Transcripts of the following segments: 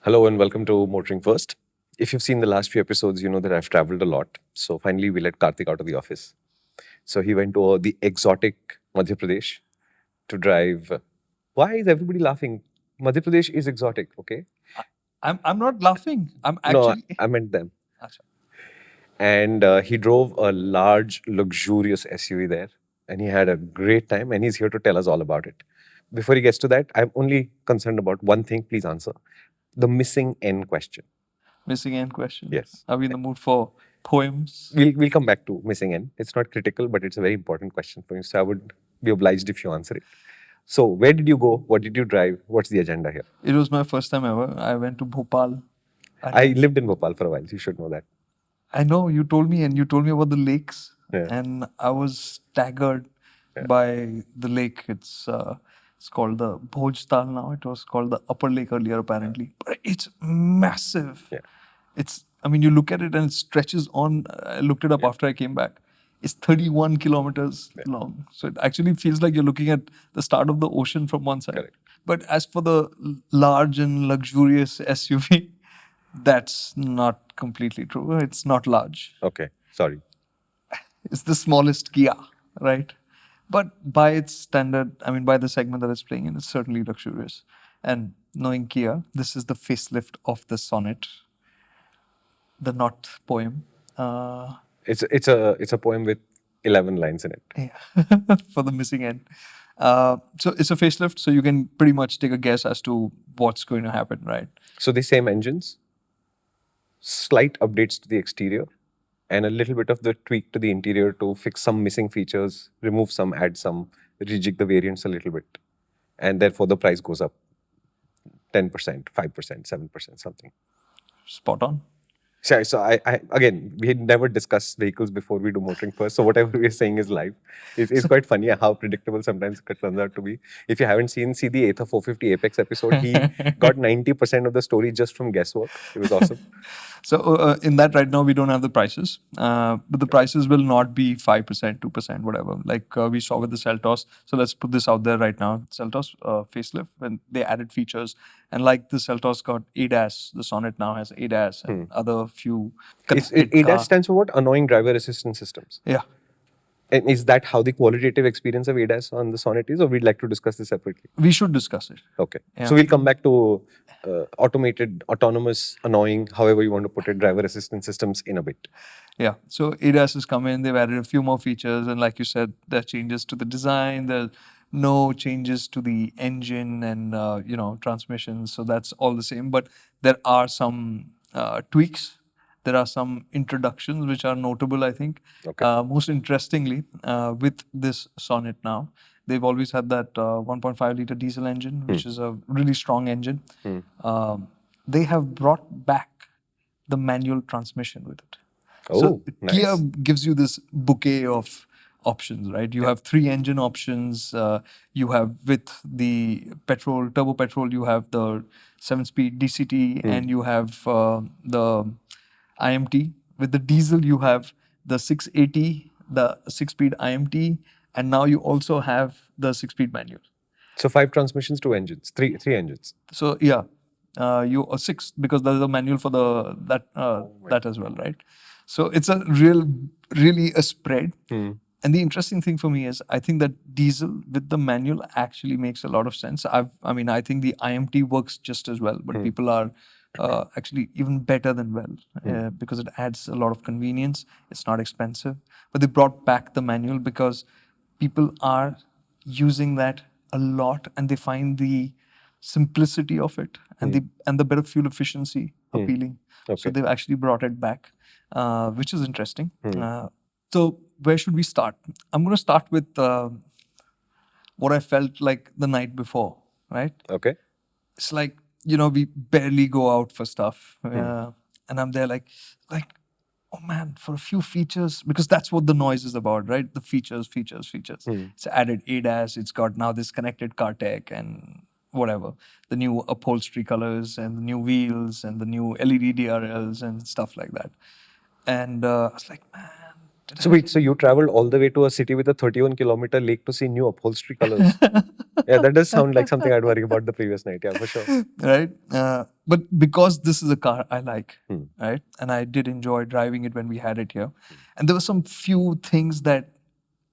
Hello and welcome to MotorInc First. If you've seen the last few episodes, you know that I've traveled a lot. So finally, we let Kartik out of the office. So he went to the exotic Madhya Pradesh to drive. Why is everybody laughing? Madhya Pradesh is exotic, okay? I'm not laughing. I'm No, actually. I meant them. Acha. And he drove a large, luxurious SUV there. And he had a great time. And he's here to tell us all about it. Before he gets to that, I'm only concerned about one thing. Please answer the missing N question. Missing end question. Yes. Are we in the mood for poems? We'll come back to missing N. It's not critical, but it's a very important question for you. So I would be obliged if you answer it. So where did you go? What did you drive? What's the agenda here? It was my first time ever. I went to Bhopal. I lived in Bhopal for a while. So you should know that. I know you told me, and you told me about the lakes, Yeah. and I was staggered by the lake. It's called the Bhoj Tal now. It was called the Upper Lake earlier, apparently. But it's massive. Yeah. I mean, you look at it and it stretches on. I looked it up after I came back. It's 31 kilometers long. So it actually feels like you're looking at the start of the ocean from one side. Correct. But as for the large and luxurious SUV, that's not completely true. It's not large. Okay. Sorry. It's the smallest Kia, right? But by its standard, I mean, by the segment that it's playing in, it's certainly luxurious. And knowing Kia, this is the facelift of the Sonet, the Not poem. It's a poem with 11 lines in it. Yeah, for the missing end. So it's a facelift, so you can pretty much take a guess as to what's going to happen, right? So the same engines, slight updates to the exterior, and a little bit of the tweak to the interior to fix some missing features, remove some, add some, rejig the variants a little bit. And therefore the price goes up 10%, 5%, 7%, something. Spot on. So I again, we had never discussed vehicles before we do MotorInc First. So whatever we're saying is live. It's quite funny how predictable sometimes it turns out to be. If you haven't see the Ather 450 Apex episode, he got 90% of the story just from guesswork. It was awesome. So in that right now, we don't have the prices. But the prices will not be 5%, 2%, whatever. Like we saw with the Seltos. So let's put this out there right now. Seltos facelift, when they added features. And like the Seltos got ADAS, the Sonet now has ADAS and other few connected ADAS car. stands for what? Annoying driver assistance systems. Yeah. And is that how the qualitative experience of ADAS on the Sonet is, or we'd like to discuss this separately? We should discuss it. Okay. Yeah. So we'll come back to automated, autonomous, annoying, however you want to put it, driver assistance systems in a bit. Yeah. So ADAS has come in. They've added a few more features. And like you said, there are changes to the design. There's no changes to the engine and, transmissions. So that's all the same. But there are some tweaks. There are some introductions which are notable, I think. Okay. Most interestingly, with this Sonet now, they've always had that 1.5 liter diesel engine, which is a really strong engine. They have brought back the manual transmission with it. Oh, So nice. Kia gives you this bouquet of options, right? You have 3 engine options. You have with the petrol, turbo petrol, you have the 7-speed DCT, and you have the IMT. With the diesel, you have the 680, the 6-speed IMT, and now you also have the 6-speed manual. So 5 transmissions, 2 engines, three engines. So yeah, you 6 because there's a manual for that as well, right? So it's a really a spread. And the interesting thing for me is I think that diesel with the manual actually makes a lot of sense. I think the IMT works just as well, but people are actually even better than well because it adds a lot of convenience. It's not expensive. But they brought back the manual because people are using that a lot and they find the simplicity of it and the better fuel efficiency appealing. Okay. So they've actually brought it back, which is interesting. So where should we start? I'm going to start with what I felt like the night before, right? Okay. It's like, we barely go out for stuff. And I'm there like, oh man, for a few features, because that's what the noise is about, right? The features. It's added ADAS, it's got now this connected car tech and whatever. The new upholstery colors and the new wheels and the new LED DRLs and stuff like that. And I was like, man. So wait, so you traveled all the way to a city with a 31-kilometer lake to see new upholstery colors? Yeah, that does sound like something I'd worry about the previous night. Yeah, for sure. Right? But because this is a car I like, Hmm. right? And I did enjoy driving it when we had it here. And there were some few things that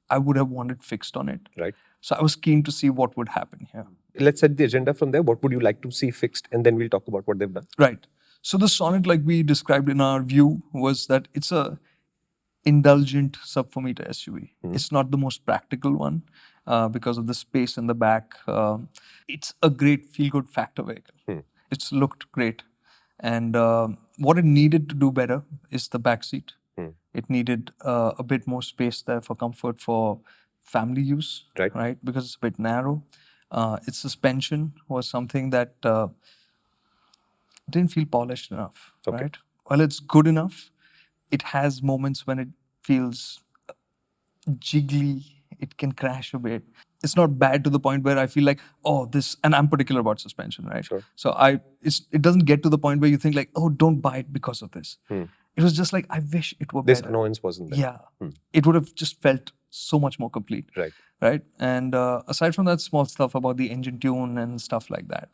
I would have wanted fixed on it. Right. So I was keen to see what would happen here. Let's set the agenda from there. What would you like to see fixed? And then we'll talk about what they've done. Right. So the Sonet, like we described in our view, was that it's a indulgent sub-4-meter SUV. It's not the most practical one because of the space in the back. It's a great feel-good factor vehicle. It's looked great. And what it needed to do better is the back seat. It needed a bit more space there for comfort for family use, Right. Because it's a bit narrow. Its suspension was something that didn't feel polished enough, Okay. right? Well, it's good enough. It has moments when it feels jiggly. It can crash a bit. It's not bad to the point where I feel like, oh, this, and I'm particular about suspension, right? Sure. So it doesn't get to the point where you think like, oh, don't buy it because of this. It was just like, I wish it were This better. annoyance wasn't there. Yeah. It would have just felt so much more complete. Right. Right. And aside from that, small stuff about the engine tune and stuff like that.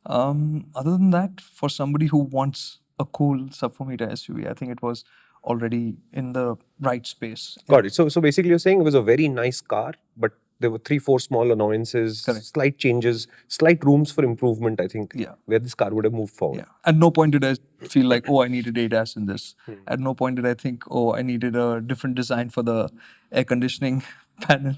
Other than that, for somebody who wants a cool sub-4-meter SUV, I think it was already in the right space. Got it. So basically you're saying it was a very nice car, but there were 3-4 small annoyances, Correct. slight changes, slight rooms for improvement, I think, Yeah. where this car would have moved forward. Yeah. At no point did I feel like, oh, I needed ADAS in this. At no point did I think, oh, I needed a different design for the air conditioning panel,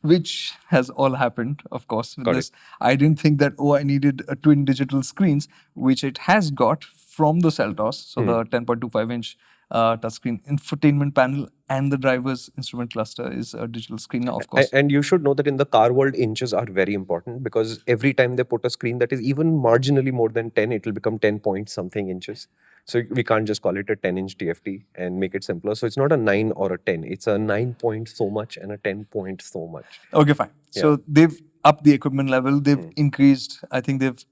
which has all happened, of course, with Got this. I didn't think that, oh, I needed a twin digital screens, which it has got from the Seltos. So the 10.25-inch touchscreen infotainment panel and the driver's instrument cluster is a digital screen now, of course. And you should know that in the car world, inches are very important because every time they put a screen that is even marginally more than 10, it will become 10 point something inches. So we can't just call it a 10-inch TFT and make it simpler. So it's not a 9 or a 10. It's a 9 point so much and a 10 point so much. Okay, fine. So they've upped the equipment level. They've increased. I think they've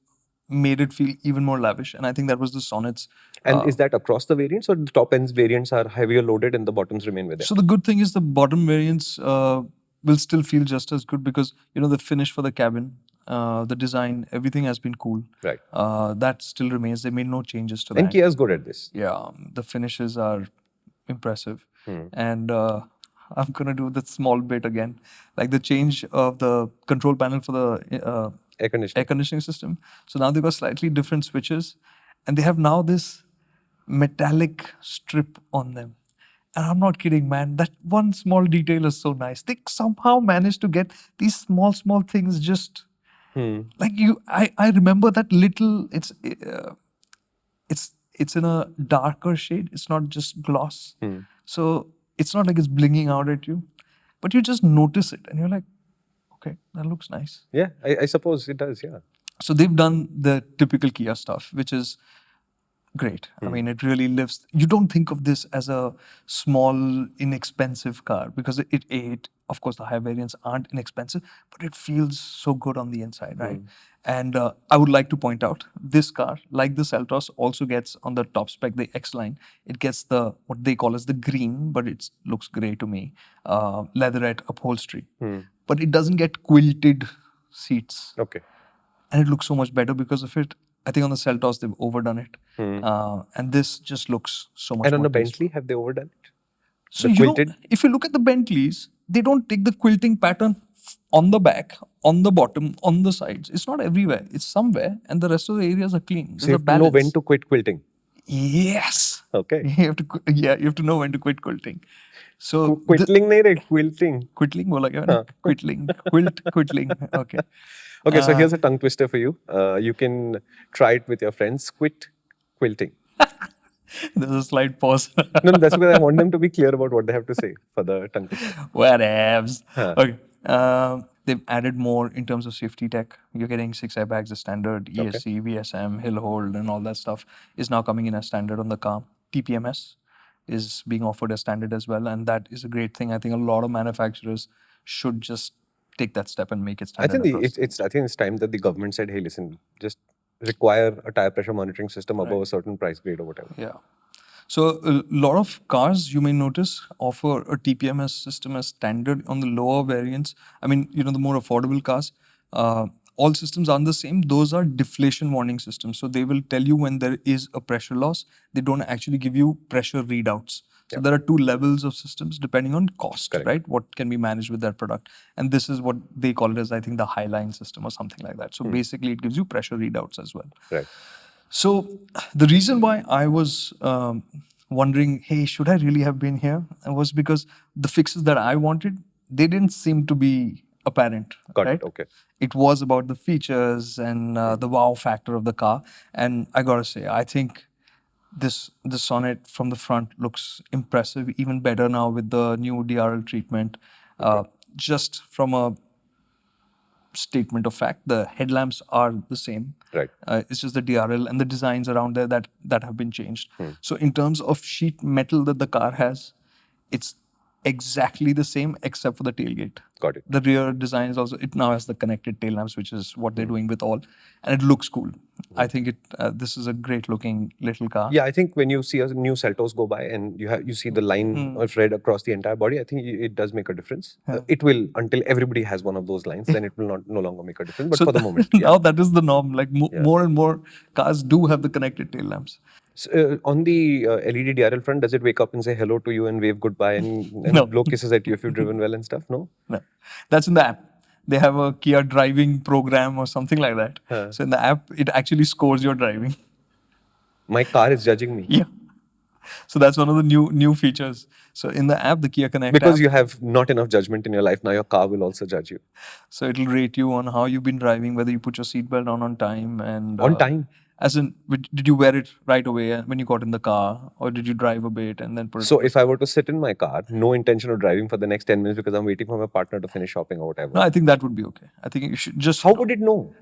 made it feel even more lavish. And I think that was the Sonet's. And is that across the variants or the top ends variants are heavier loaded and the bottoms remain with it? So the good thing is the bottom variants will still feel just as good because, the finish for the cabin, the design, everything has been cool. Right. That still remains. They made no changes to And that. Kia is good at this. Yeah, the finishes are impressive. And I'm going to do that small bit again. Like the change of the control panel for the Air conditioning. air conditioning system. So now they've got slightly different switches. And they have now this metallic strip on them. And I'm not kidding, man. That one small detail is so nice. They somehow managed to get these small things just... Like I remember that little. It's in a darker shade. It's not just gloss. So it's not like it's blinging out at you, but you just notice it, and you're like, okay, that looks nice. Yeah, I suppose it does. Yeah. So they've done the typical Kia stuff, which is great. I mean, it really lives. You don't think of this as a small, inexpensive car because it of course, the high variants aren't inexpensive, but it feels so good on the inside, right? And I would like to point out, this car, like the Seltos, also gets on the top spec, the X line, it gets the, what they call as the green, but it looks grey to me, leatherette upholstery. But it doesn't get quilted seats. Okay. And it looks so much better because of it. I think on the Seltos, they've overdone it. And this just looks so much And on more the tasteful. Bentley, have they overdone it? So The quilted? if you look at the Bentleys, they don't take the quilting pattern on the back, on the bottom, on the sides. It's not everywhere. It's somewhere, and the rest of the areas are clean. There's So you a have to know when balance. to quit quilting. Yes. Okay. You have to, you have to know when to quit quilting. So Quilting nahi re, quilting. quilting bola kya maine? Quilting, quilting. Okay. Okay, so here's a tongue twister for you. You can try it with your friends. Quit quilting. There's a slight pause. No, that's because I want them to be clear about what they have to say for the tongue twister. Whatevs. Okay. They've added more in terms of safety tech. You're getting 6 airbags as standard, ESC, VSM, hill hold, and all that stuff is now coming in as standard on the car. TPMS is being offered as standard as well, and that is a great thing. I think a lot of manufacturers should just take that step and make it I standard. think it's time that the government said, hey, listen, just require a tire pressure monitoring system above a certain price grade or whatever. Yeah. So a lot of cars, you may notice, offer a TPMS system as standard on the lower variants. I mean, the more affordable cars. all systems aren't the same. Those are deflation warning systems. So they will tell you when there is a pressure loss. They don't actually give you pressure readouts. So there are two levels of systems depending on cost, right? What can be managed with that product. And this is what they call it as, I think, the highline system or something like that. So basically it gives you pressure readouts as well. Right. So the reason why I was wondering, hey, should I really have been here? Was because the fixes that I wanted, they didn't seem to be apparent. Got right? it. Okay. It was about the features and the wow factor of the car. And I gotta say, I think the Sonet from the front looks impressive, even better now with the new DRL treatment. Just from a statement of fact, the headlamps are the same. Right. It's just the DRL and the designs around there that have been changed. So in terms of sheet metal that the car has, it's exactly the same except for the tailgate. Got it. The rear design is also, it now has the connected tail lamps, which is what they're doing with all, and it looks cool. I think this is a great looking little car. Yeah, I think when you see a new Seltos go by and you see the line of red across the entire body, I think it does make a difference. It will, until everybody has one of those lines, then it will no longer make a difference. But So for the moment, now that is the norm. Like more and more cars do have the connected tail lamps. So, on the LED DRL front, does it wake up and say hello to you and wave goodbye and No. blow kisses at you if you've driven well and stuff? No? No, that's in the app. They have a Kia driving program or something like that. So in the app, it actually scores your driving. My car is judging me. Yeah. So that's one of the new features. So in the app, the Kia Connect Because app, you have not enough judgment in your life, now your car will also judge you. so it'll rate you on how you've been driving, whether you put your seatbelt on time, and On time? As in, did you wear it right away when you got in the car, or did you drive a bit and then put it? So if I were to sit in my car, no intention of driving for the next 10 minutes because I'm waiting for my partner to finish shopping or whatever. No, I think that would be okay. I think you should just. How would it know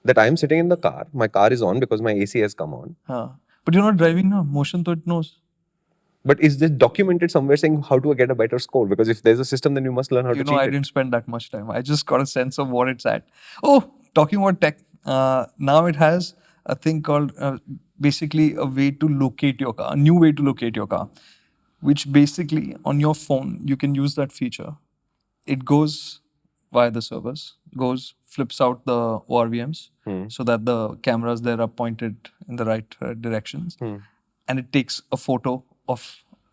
that I am sitting in the car, my car is on because my AC has come on? But you're not driving now. Motion, so it knows. But is this documented somewhere saying how to get a better score? Because if there's a system, then you must learn how to cheat I it. didn't spend that much time. I just got a sense of what it's at. Oh, talking about tech, now it has a thing called basically a way to locate your car, a new way to locate your car, which basically on your phone, you can use that feature. It goes via the servers, flips out the ORVMs so that the cameras there are pointed in the right directions. And it takes a photo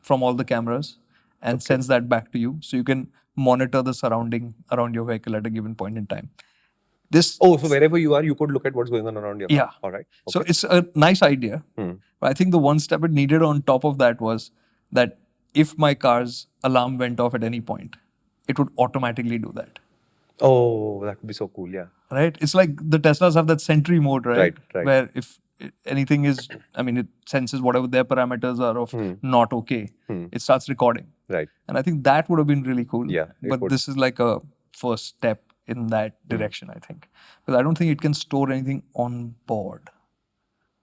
from all the cameras and sends that back to you. So you can monitor the surrounding around your vehicle at a given point in time. So wherever you are, you could look at what's going on around your car. Yeah. All right. Okay. So it's a nice idea. But I think the one step it needed on top of that was that if my car's alarm went off at any point, it would automatically do that. Oh, that would be so cool. Yeah. Right? It's like the Teslas have that Sentry mode, right? Right. Where if anything is, it senses whatever their parameters are of not okay, it starts recording. Right. And I think that would have been really cool. Yeah. But this is like a first step in that direction, I think. Because I don't think it can store anything on board.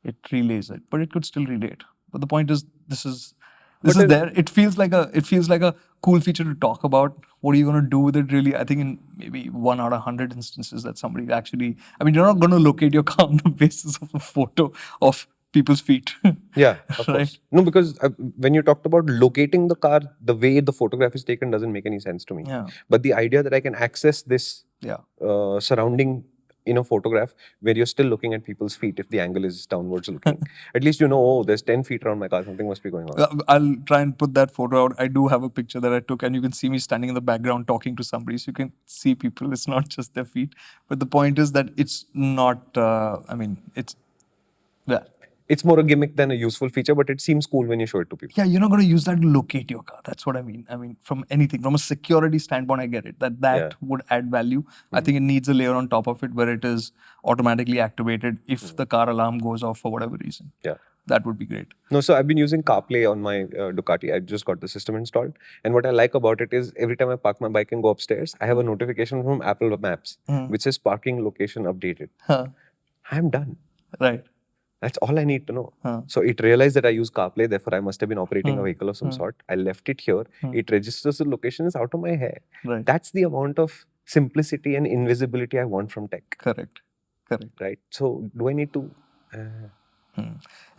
It relays it, but it could still relay it. But the point is, this is there. It feels like a cool feature to talk about. What are you going to do with it, really? I think in maybe 1 out of 100 instances that somebody actually, you're not going to locate your car on the basis of a photo of people's feet. Yeah, of course. No, because when you talked about locating the car, the way the photograph is taken doesn't make any sense to me. Yeah. But the idea that I can access this surrounding in a photograph where you're still looking at people's feet if the angle is downwards looking. At least there's 10 feet around my car, something must be going on. I'll try and put that photo out. I do have a picture that I took, and you can see me standing in the background talking to somebody. So you can see people. It's not just their feet. But the point is that it's not, it's... Yeah. It's more a gimmick than a useful feature, but it seems cool when you show it to people. Yeah, you're not going to use that to locate your car. That's what I mean. From anything, from a security standpoint, I get it. That would add value. I think it needs a layer on top of it where it is automatically activated if the car alarm goes off for whatever reason. Yeah. That would be great. No, so I've been using CarPlay on my Ducati. I just got the system installed. And what I like about it is every time I park my bike and go upstairs, I have a notification from Apple Maps, which says parking location updated. I'm done. Right. That's all I need to know. So it realized that I use CarPlay, therefore I must have been operating a vehicle of some sort. I left it here. It registers the location, is out of my hair. Right. That's the amount of simplicity and invisibility I want from tech. Correct. Right. So do I need to...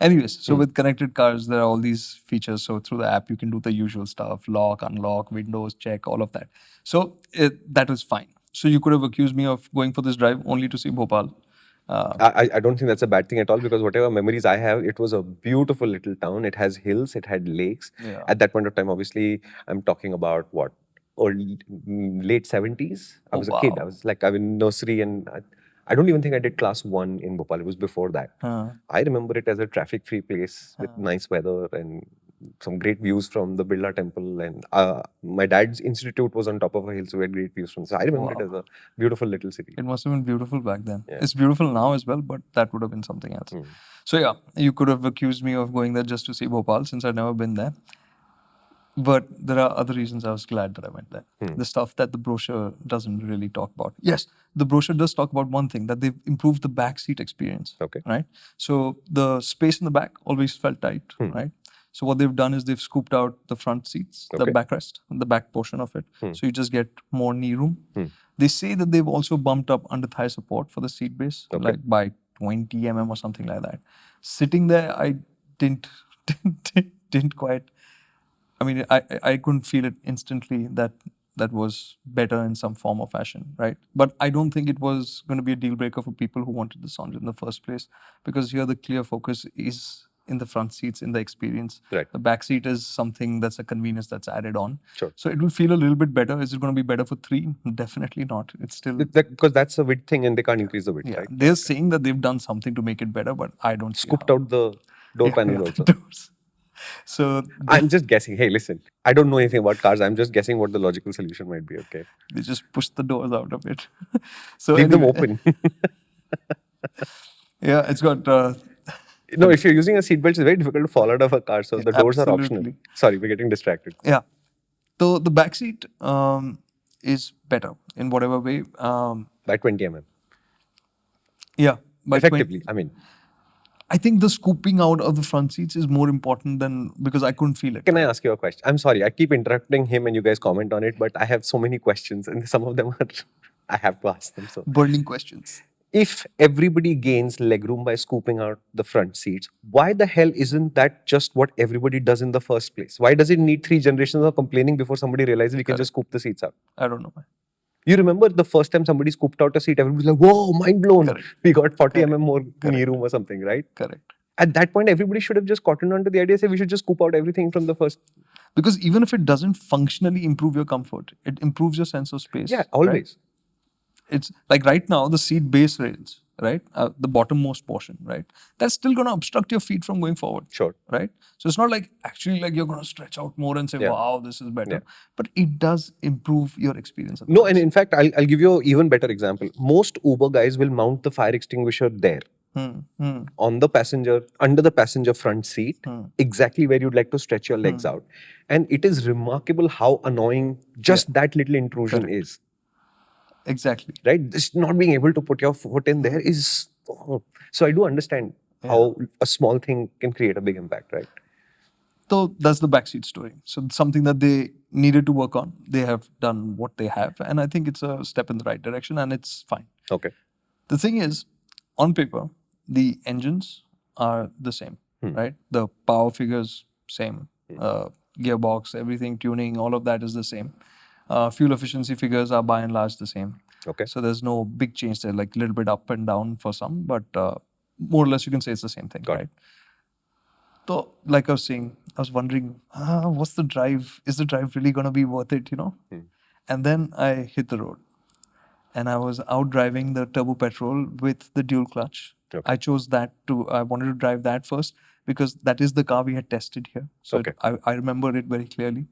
Anyways, so with connected cars, there are all these features. So through the app, you can do the usual stuff, lock, unlock, windows check, all of that. So that was fine. So you could have accused me of going for this drive only to see Bhopal. I don't think that's a bad thing at all, because whatever memories I have, it was a beautiful little town. It has hills, it had lakes. Yeah. At that point of time, obviously, I'm talking about what, late 70s. I Oh, was a kid. I wow. was like, I was in nursery, and I don't even think I did class 1 in Bhopal. It was before that. I remember it as a traffic-free place with nice weather and some great views from the Birla temple. And my dad's institute was on top of a hill, so we had great views from. So I remember it as a beautiful little city. It must have been beautiful back then. Yeah. It's beautiful now as well, but that would have been something else. So yeah, you could have accused me of going there just to see Bhopal, since I'd never been there. But there are other reasons I was glad that I went there. The stuff that the brochure doesn't really talk about. Yes, the brochure does talk about one thing, that they've improved the back seat experience. Okay. Right? So the space in the back always felt tight, right? So what they've done is they've scooped out the front seats, the backrest, the back portion of it. So you just get more knee room. They say that they've also bumped up under thigh support for the seat base, like by 20 mm or something like that. Sitting there, I didn't quite. I mean, I couldn't feel it instantly that was better in some form or fashion, right? But I don't think it was going to be a deal breaker for people who wanted the Sonet in the first place, because here the clear focus is in the front seats, in the experience. Right. The back seat is something that's a convenience that's added on. Sure. So it will feel a little bit better. Is it going to be better for 3? Definitely not. It's still... Because that's a width thing and they can't increase the width, right? They're saying that they've done something to make it better, but I don't see Scooped out the door panel also. doors. So I'm just guessing. Hey, listen, I don't know anything about cars. I'm just guessing what the logical solution might be, okay? they just push the doors out of it. So Leave them anyway, open. Yeah, it's got... No, if you're using a seatbelt, it's very difficult to fall out of a car. So the doors are optional. Absolutely. Sorry, we're getting distracted. Yeah. So the back seat is better in whatever way. By 20 mm. Yeah. By Effectively, I mean. I think the scooping out of the front seats is more important than... because I couldn't feel it. Can I ask you a question? I'm sorry, I keep interrupting him and you guys comment on it, but I have so many questions and some of them are... I have to ask them. So, Burning questions. if everybody gains legroom by scooping out the front seats, why the hell isn't that just what everybody does in the first place? Why does it need 3 generations of complaining before somebody realizes we can just scoop the seats out? I don't know why. You remember the first time somebody scooped out a seat, everybody's like, whoa, mind blown. Correct. We got 40 mm more knee room or something, right? Correct. At that point, everybody should have just cottoned on to the idea, say we should just scoop out everything from the first. Because even if it doesn't functionally improve your comfort, it improves your sense of space. Yeah, always. Right? It's like right now, the seat base rails, right? The bottommost portion, right? That's still going to obstruct your feet from going forward. Sure. Right? So it's not like actually like you're going to stretch out more and say, wow, this is better. Yeah. But it does improve your experience. No, and in fact, I'll give you an even better example. Most Uber guys will mount the fire extinguisher there. On the passenger, under the passenger front seat, exactly where you'd like to stretch your legs out. And it is remarkable how annoying just that little intrusion is. Exactly. Right? Just not being able to put your foot in there is... So I do understand how a small thing can create a big impact, right? So that's the backseat story. So it's something that they needed to work on. They have done what they have. And I think it's a step in the right direction and it's fine. Okay. The thing is, on paper, the engines are the same, right? The power figures, same. Gearbox, everything, tuning, all of that is the same. Fuel efficiency figures are by and large the same. Okay. So there's no big change there, like a little bit up and down for some, but more or less you can say it's the same thing, right? So, like I was saying, I was wondering, what's the drive? Is the drive really going to be worth it, you know? And then I hit the road. And I was out driving the turbo petrol with the dual clutch. Okay. I chose that I wanted to drive that first because that is the car we had tested here. So I remember it very clearly.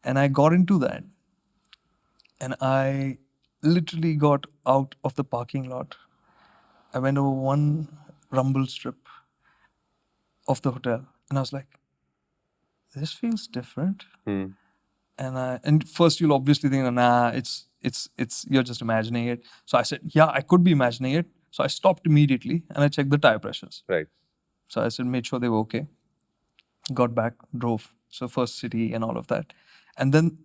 And I got into that. And I literally got out of the parking lot. I went over one rumble strip of the hotel. And I was like, this feels different. And first you'll obviously think, nah, it's you're just imagining it. So I said, yeah, I could be imagining it. So I stopped immediately and I checked the tire pressures. Right. So I said, made sure they were okay. Got back, drove. So first city and all of that. And then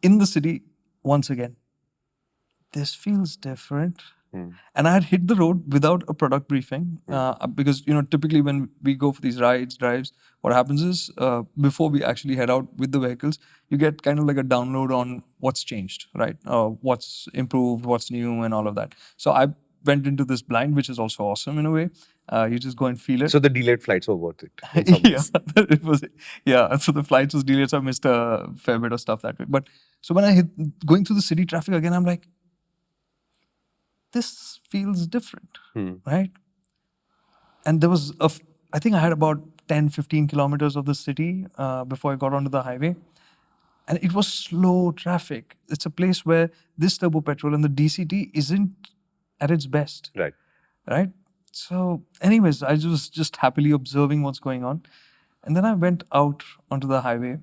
in the city, once again, this feels different. And I had hit the road without a product briefing because, typically when we go for these drives, what happens is before we actually head out with the vehicles, you get kind of like a download on what's changed, right? What's improved, what's new, and all of that. So I went into this blind, which is also awesome in a way. You just go and feel it. So the delayed flights were worth it in some Yeah, ways. it was. Yeah, so the flights was delayed, so I missed a fair bit of stuff that way. But so when I hit going through the city traffic again, I'm like, this feels different, right? And there was I think I had about 10, 15 kilometers of the city before I got onto the highway. And it was slow traffic. It's a place where this turbo petrol and the DCT isn't at its best. Right. Right? So, anyways, I was just happily observing what's going on. And then I went out onto the highway,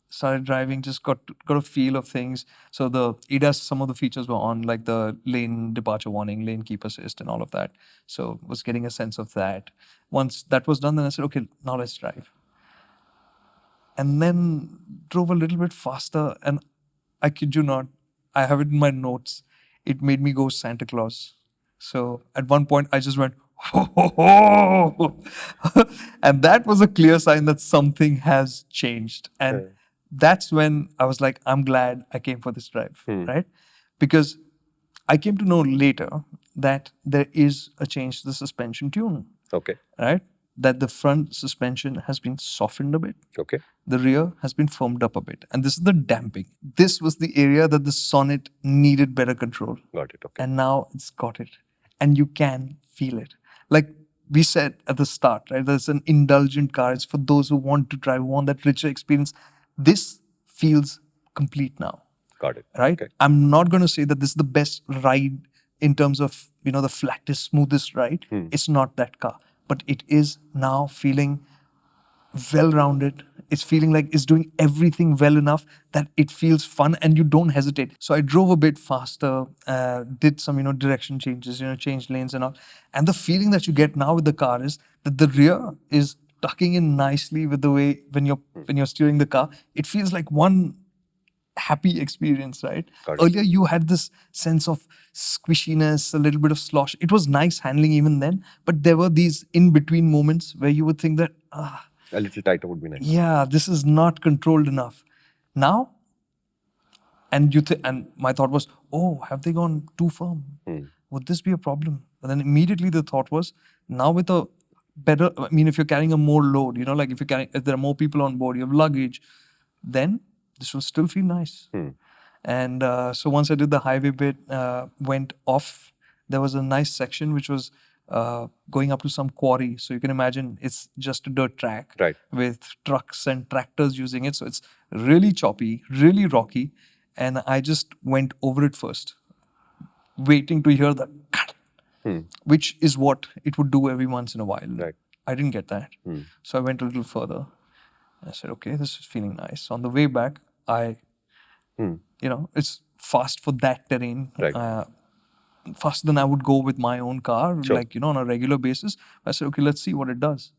started driving, just got a feel of things. So the ADAS, some of the features were on, like the lane departure warning, lane keep assist, and all of that. So was getting a sense of that. Once that was done, then I said, okay, now let's drive. And then drove a little bit faster, and I kid you not, I have it in my notes. It made me go Santa Claus. So at one point, I just went, ho, ho, ho. And that was a clear sign that something has changed. And that's when I was like, I'm glad I came for this drive, right? Because I came to know later that there is a change to the suspension tune. Okay. Right? That the front suspension has been softened a bit. Okay. The rear has been firmed up a bit. And this is the damping. This was the area that the Sonet needed better control. Got it. Okay. And now it's got it. And you can feel it. Like we said at the start, right? There's an indulgent car. It's for those who want to drive, want that richer experience. This feels complete now. Got it. Right? Okay. I'm not going to say that this is the best ride in terms of, the flattest, smoothest ride. It's not that car. But it is now feeling well-rounded. It's feeling like it's doing everything well enough that it feels fun and you don't hesitate. So I drove a bit faster, did some, direction changes, changed lanes and all. And the feeling that you get now with the car is that the rear is tucking in nicely with the way when you're steering the car. It feels like one happy experience, right? Earlier you had this sense of squishiness, a little bit of slosh. It was nice handling even then, but there were these in-between moments where you would think that, a little tighter would be nice. Yeah, this is not controlled enough. Now, and my thought was, oh, have they gone too firm? Would this be a problem? And then immediately the thought was, now with a better, if you're carrying a more load, like if there are more people on board, you have luggage, then this will still feel nice. And so once I did the highway bit, went off, there was a nice section which was going up to some quarry. So you can imagine it's just a dirt track with trucks and tractors using it. So it's really choppy, really rocky. And I just went over it first, waiting to hear the which is what it would do every once in a while. I didn't get that. So I went a little further. I said, okay, this is feeling nice. So on the way back, it's fast for that terrain. Faster than I would go with my own car, on a regular basis. I said, okay, let's see what it does.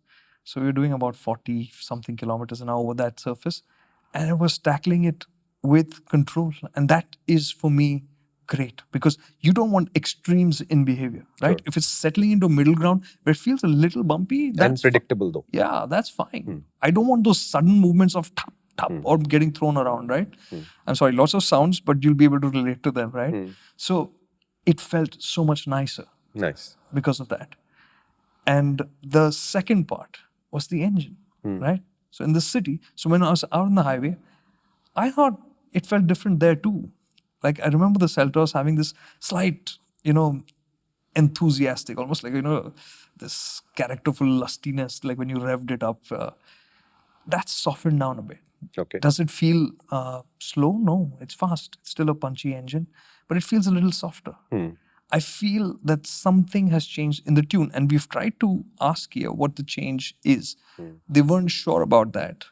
So we were doing about 40 something kilometers an hour over that surface. And I was tackling it with control. And that is for me great because you don't want extremes in behavior, right? If it's settling into middle ground where it feels a little bumpy, that's unpredictable though. Yeah, that's fine. I don't want those sudden movements of tap, tap or getting thrown around, right? I'm sorry, lots of sounds, but you'll be able to relate to them, right? So it felt so much nicer. Nice. Because of that. And the second part was the engine, right? So in the city, so when I was out on the highway, I thought it felt different there too. Like I remember the Seltos having this slight, enthusiastic, almost like, this characterful lustiness, like when you revved it up. That's softened down a bit. Okay. Does it feel slow? No, it's fast. It's still a punchy engine, but it feels a little softer. I feel that something has changed in the tune, and we've tried to ask here what the change is. They weren't sure about that.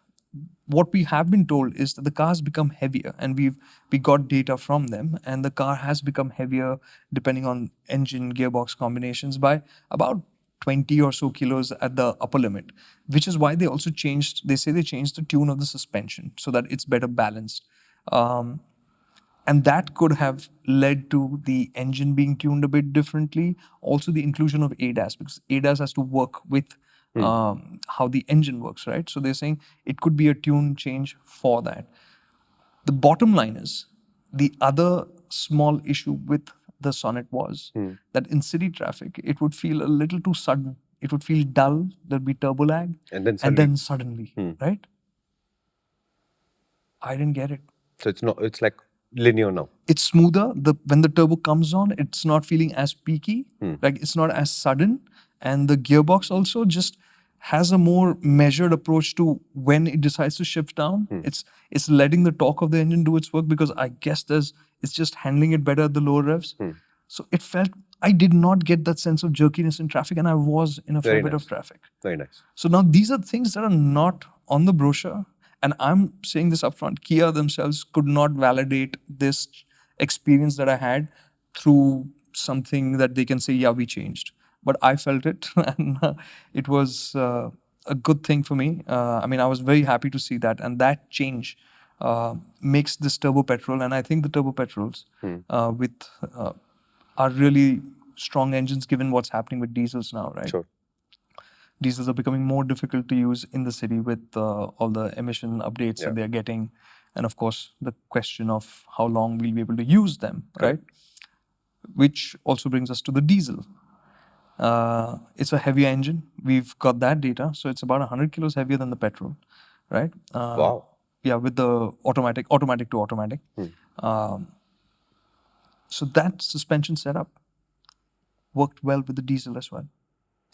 What we have been told is that the car's become heavier, and we got data from them, and the car has become heavier depending on engine gearbox combinations by about 20 or so kilos at the upper limit, which is why they also changed, they say they changed the tune of the suspension so that it's better balanced. And that could have led to the engine being tuned a bit differently. Also, the inclusion of ADAS, because ADAS has to work with how the engine works, right? So they're saying it could be a tune change for that. The bottom line is the other small issue with the Sonet was that in city traffic, it would feel a little too sudden. It would feel dull, there'd be turbo lag, And then and then suddenly. suddenly, right? I didn't get it. So it's like linear now. It's smoother. When the turbo comes on, it's not feeling as peaky. Like it's not as sudden. And the gearbox also just has a more measured approach to when it decides to shift down. It's letting the torque of the engine do its work, because I guess it's just handling it better at the lower revs. So it felt, I did not get that sense of jerkiness in traffic, and I was in a fair Very bit nice. of traffic. Very nice. So now these are things that are not on the brochure. And I'm saying this upfront, Kia themselves could not validate this experience that I had through something that they can say, yeah, we changed. But I felt it, and it was a good thing for me. I mean, I was very happy to see that. And that change makes this turbo petrol, and I think the turbo petrols are really strong engines given what's happening with diesels now, right? Sure. Diesels are becoming more difficult to use in the city with all the emission updates that they're getting. And of course, the question of how long we'll be able to use them, right? Which also brings us to the diesel. It's a heavier engine. We've got that data. So it's about 100 kilos heavier than the petrol, right? Wow. Yeah, with the automatic to automatic. So that suspension setup worked well with the diesel as well.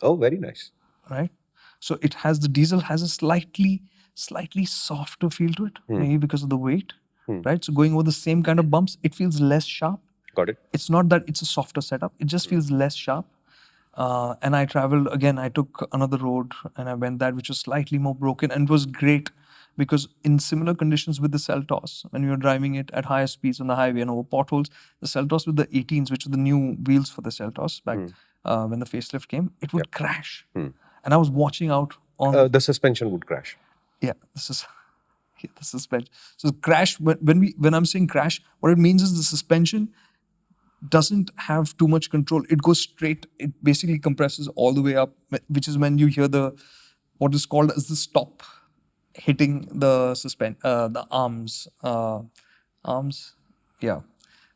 Oh, very nice. Right? So the diesel has a slightly softer feel to it, maybe because of the weight, right? So going over the same kind of bumps, it feels less sharp. Got it. It's not that it's a softer setup, it just feels less sharp. And I traveled, again, I took another road and I went that which was slightly more broken, and it was great because in similar conditions with the Seltos, when we were driving it at higher speeds on the highway and over potholes, the Seltos with the 18s, which were the new wheels for the Seltos back when the facelift came, it would crash. And I was watching out on... the suspension would crash. Yeah, this is the suspension. So crash, when I'm saying crash, what it means is the suspension doesn't have too much control. It goes straight. It basically compresses all the way up, which is when you hear what is called as the stop hitting the arms. Yeah,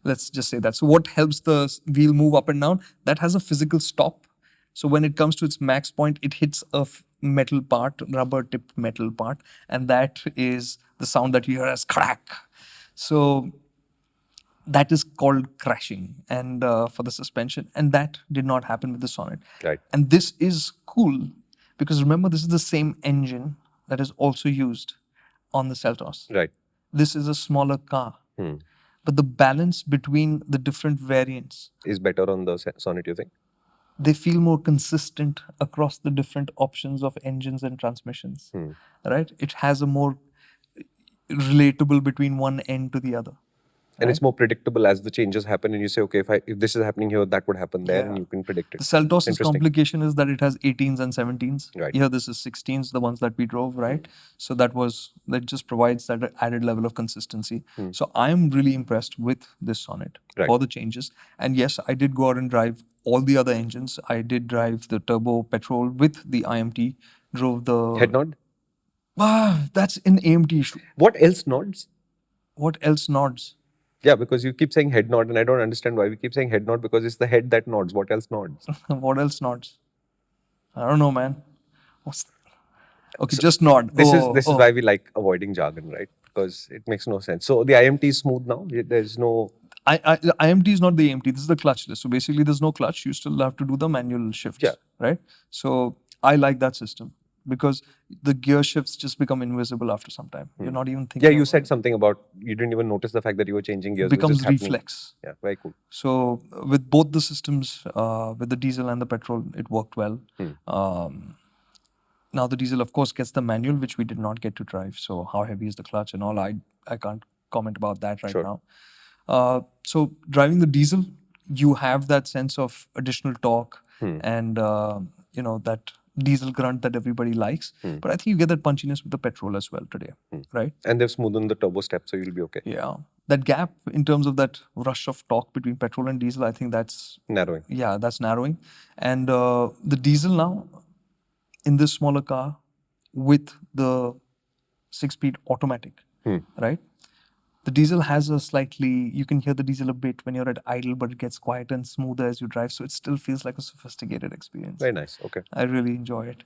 let's just say that. So what helps the wheel move up and down? That has a physical stop. So when it comes to its max point, it hits a metal part, rubber tipped metal part, and that is the sound that you hear as crack. So that is called crashing, and for the suspension, and that did not happen with the Sonet. Right. And this is cool because remember, this is the same engine that is also used on the Seltos. Right. This is a smaller car. But the balance between the different variants is better on the Sonet, you think? They feel more consistent across the different options of engines and transmissions, right? It has a more relatable between one end to the other. And it's more predictable as the changes happen, and you say, okay, if this is happening here, that would happen there, and you can predict it. The Seltos' complication is that it has 18s and 17s. Right. Here, this is 16s, the ones that we drove, right? So that just provides that added level of consistency. So I'm really impressed with this Sonet for the changes. And yes, I did go out and drive all the other engines. I did drive the turbo petrol with the IMT, drove the... Head nod? That's an AMT issue. What else nods? What else nods? Yeah, because you keep saying head nod, and I don't understand why we keep saying head nod, because it's the head that nods. What else nods? What else nods? I don't know, man. Okay, so just nod. This is why we like avoiding jargon, right? Because it makes no sense. So the IMT is smooth now. There's no... The IMT is not the AMT. This is the clutchless. So basically, there's no clutch. You still have to do the manual shifts, right? So I like that system because the gear shifts just become invisible after some time. You're not even thinking. Yeah, you said something about you didn't even notice the fact that you were changing gears. It becomes reflex. Yeah, very cool. So with both the systems, with the diesel and the petrol, it worked well. Now the diesel, of course, gets the manual, which we did not get to drive. So how heavy is the clutch and all? I can't comment about that right now. So driving the diesel, you have that sense of additional torque and that diesel grunt that everybody likes. But I think you get that punchiness with the petrol as well today, right? And they've smoothened the turbo step, so you'll be okay. Yeah. that gap in terms of that rush of torque between petrol and diesel, I think that's Narrowing. Yeah, that's narrowing. And the diesel now in this smaller car with the 6-speed automatic, right? The diesel has a slightly, you can hear the diesel a bit when you're at idle, but it gets quieter and smoother as you drive. So it still feels like a sophisticated experience. Very nice. Okay. I really enjoy it.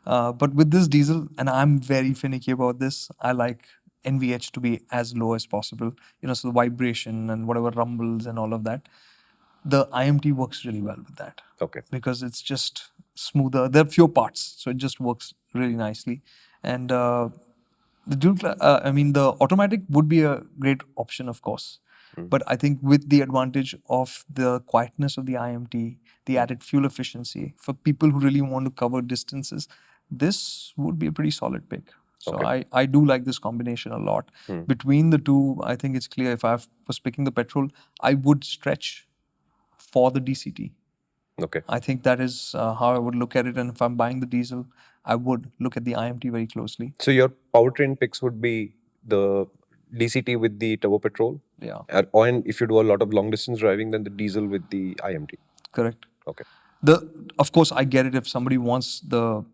But with this diesel, and I'm very finicky about this, I like NVH to be as low as possible. So the vibration and whatever rumbles and all of that. The IMT works really well with that. Okay. Because it's just smoother. There are fewer parts, so it just works really nicely. And the automatic would be a great option, of course. But I think with the advantage of the quietness of the IMT, the added fuel efficiency, for people who really want to cover distances, this would be a pretty solid pick. So Okay. I do like this combination a lot. Between the two, I think it's clear if I was picking the petrol, I would stretch for the DCT. Okay. I think that is how I would look at it. And if I'm buying the diesel, I would look at the IMT very closely. So your powertrain picks would be the DCT with the turbo petrol? Yeah. And if you do a lot of long distance driving, then the diesel with the IMT. Correct. Okay. Of course, I get it if somebody wants the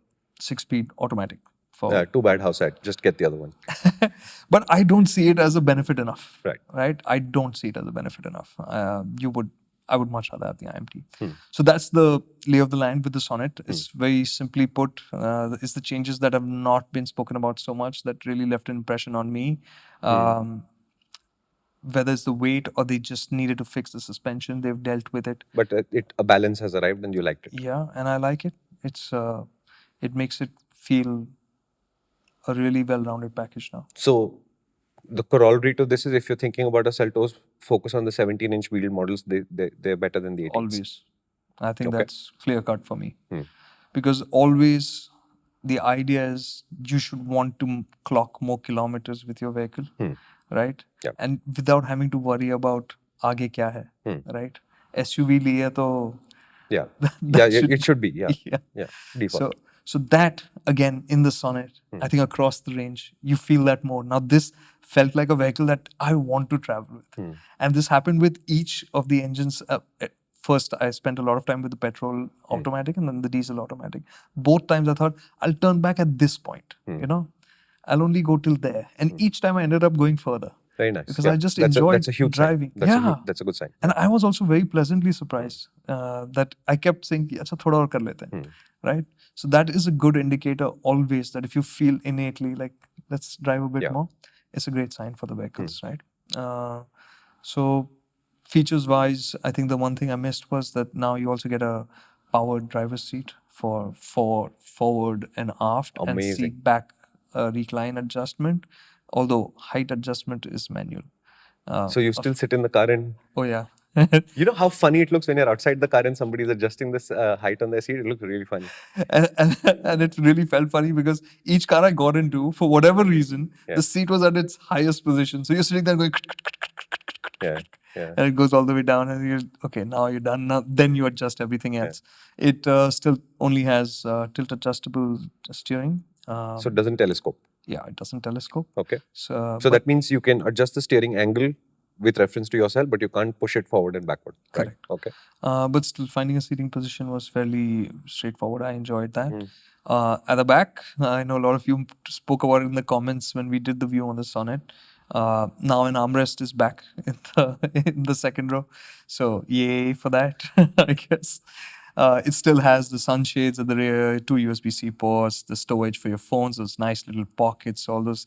6-speed automatic. Too bad, how sad. Just get the other one. But I don't see it as a benefit enough. Right. Right? I don't see it as a benefit enough. I would much rather have the IMT. So that's the lay of the land with the Sonet. It's very simply put, it's the changes that have not been spoken about so much that really left an impression on me. Whether it's the weight or they just needed to fix the suspension, they've dealt with it. But a balance has arrived and you liked it. Yeah, and I like it. It makes it feel a really well-rounded package now. So the corollary to this is if you're thinking about a Seltos, focus on the 17-inch wheel models. They're better than the 18s. Always. I think Okay. that's clear-cut for me. Because always the idea is you should want to clock more kilometers with your vehicle, right? Yeah. And without having to worry about aage kya hai, right? SUV liya to Yeah. that It should be. Yeah. Yeah. Yeah. Default. So that again in the Sonet, I think across the range, you feel that more. Now this felt like a vehicle that I want to travel with, and this happened with each of the engines. First, I spent a lot of time with the petrol automatic and then the diesel automatic. Both times I thought I'll turn back at this point. I'll only go till there, and each time I ended up going further. Very nice. Because I just enjoyed that's a huge driving. Sign. That's a good sign. And I was also very pleasantly surprised that I kept saying, "Acha, thoda aur kar lete hain," right? So that is a good indicator always that if you feel innately like, let's drive a bit more, it's a great sign for the vehicles, right? So features-wise, I think the one thing I missed was that now you also get a powered driver's seat for forward and aft, Amazing. and seat back recline adjustment. Although height adjustment is manual. So you still sit in the car and... Oh yeah. You know how funny it looks when you're outside the car and somebody's adjusting this height on their seat? It looks really funny. and it really felt funny because each car I got into, for whatever reason, the seat was at its highest position. So you're sitting there going... Yeah. And it goes all the way down and you're, okay, now you're done. Now, then you adjust everything else. It still only has tilt adjustable steering. So it doesn't telescope? Yeah, it doesn't telescope. Okay. So that means you can adjust the steering angle with reference to yourself, but you can't push it forward and backward. Right? Correct. Okay. But still, finding a seating position was fairly straightforward. I enjoyed that. At the back, I know a lot of you spoke about it in the comments when we did the view on the Sonet. Now an armrest is back in the second row. So yay for that, I guess. It still has the sunshades at the rear, 2 USB-C ports, the storage for your phones, those nice little pockets, all those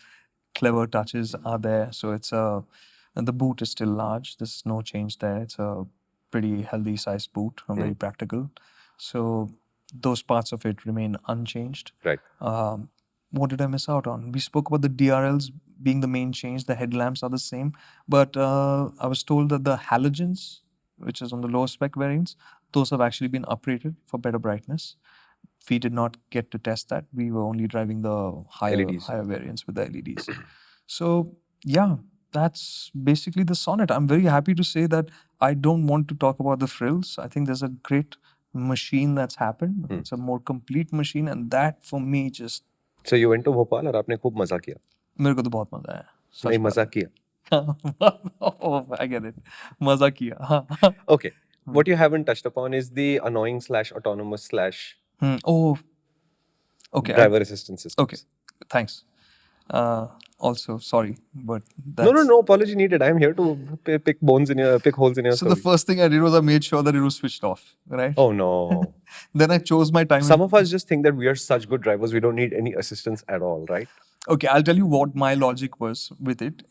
clever touches are there. So it's and the boot is still large. There's no change there. It's a pretty healthy sized boot, very practical. So those parts of it remain unchanged. Right. What did I miss out on? We spoke about the DRLs being the main change. The headlamps are the same. But I was told that the halogens, which is on the lower spec variants, those have actually been upgraded for better brightness. We did not get to test that. We were only driving the higher variants with the LEDs. So yeah, that's basically the Sonet. I'm very happy to say that I don't want to talk about the frills. I think there's a great machine that's happened. It's a more complete machine, and that for me just... So you went to Bhopal और आपने खूब मजा किया? मेरे को तो बहुत मजा आया. नहीं मजा किया. Oh, I get it. Maza kiya. Okay. What you haven't touched upon is the annoying slash autonomous slash Oh, okay. driver assistance Okay. systems. Thanks. Also, sorry, but No, that's no apology needed. I'm here to pick pick holes in your so. The story. first thing I did was I made sure that it was switched off, right? Oh no. Then I chose my time. Some of us just think that we are such good drivers, we don't need any assistance at all, right? Okay, I'll tell you what my logic was with it.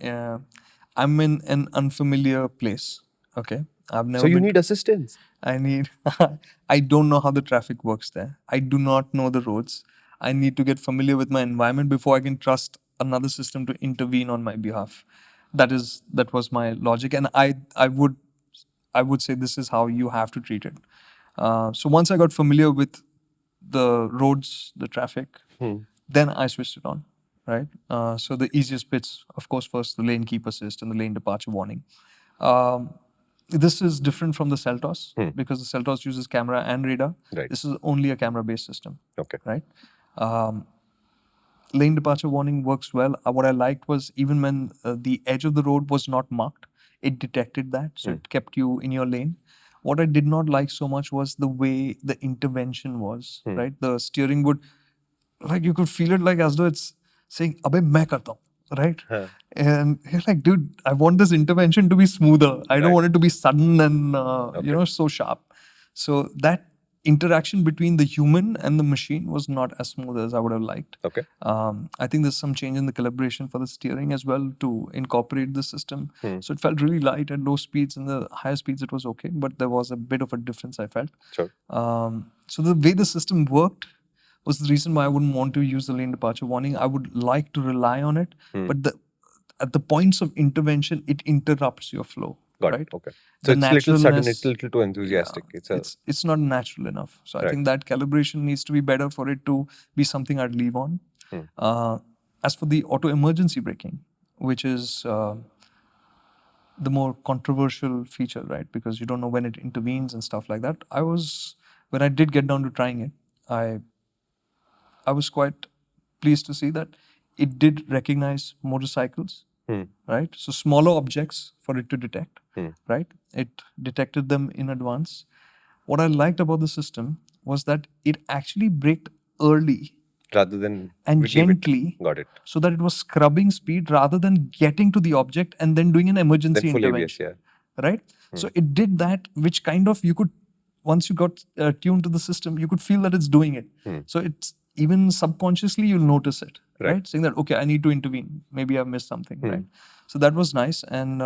I'm in an unfamiliar place. Okay, I've never So you been. need assistance. I need. I don't know how the traffic works there. I do not know the roads. I need to get familiar with my environment before I can trust another system to intervene on my behalf. That was my logic, and I would say this is how you have to treat it. So once I got familiar with the roads, the traffic, then I switched it on. Right. So the easiest bits, of course, first the lane keep assist and the lane departure warning. Um, this is different from the Seltos because the Seltos uses camera and radar. Right. This is only a camera-based system. Okay. Right. Lane departure warning works well. What I liked was even when the edge of the road was not marked, it detected that, so it kept you in your lane. What I did not like so much was the way the intervention was. Right. The steering would, like, you could feel it like as though it's saying, "Abey, main karta hu," right? And you're like, dude, I want this intervention to be smoother. I don't want it to be sudden and so sharp. So that interaction between the human and the machine was not as smooth as I would have liked. Okay. I think there's some change in the calibration for the steering as well to incorporate the system. So it felt really light at low speeds, and the higher speeds it was okay, but there was a bit of a difference I felt. Sure. So the way the system worked was the reason why I wouldn't want to use the lane departure warning. I would like to rely on it, but at the points of intervention, it interrupts your flow. Got right? it. Okay. So The it's a little sudden, naturalness- it's a little too enthusiastic. Yeah, it's not natural enough. So I Right. think that calibration needs to be better for it to be something I'd leave on. As for the auto emergency braking, which is the more controversial feature, right? Because you don't know when it intervenes and stuff like that. When I did get down to trying it, I was quite pleased to see that it did recognize motorcycles, right? So smaller objects for it to detect, right? It detected them in advance. What I liked about the system was that it actually braked early Rather than and leave it. gently, Got it. so that it was scrubbing speed rather than getting to the object and then doing an emergency Then full ABS, intervention. Right? So it did that, which kind of you could, once you got tuned to the system, you could feel that it's doing it. So it's even subconsciously you'll notice it, right? Saying that, okay, I need to intervene. Maybe I've missed something, right? So that was nice, and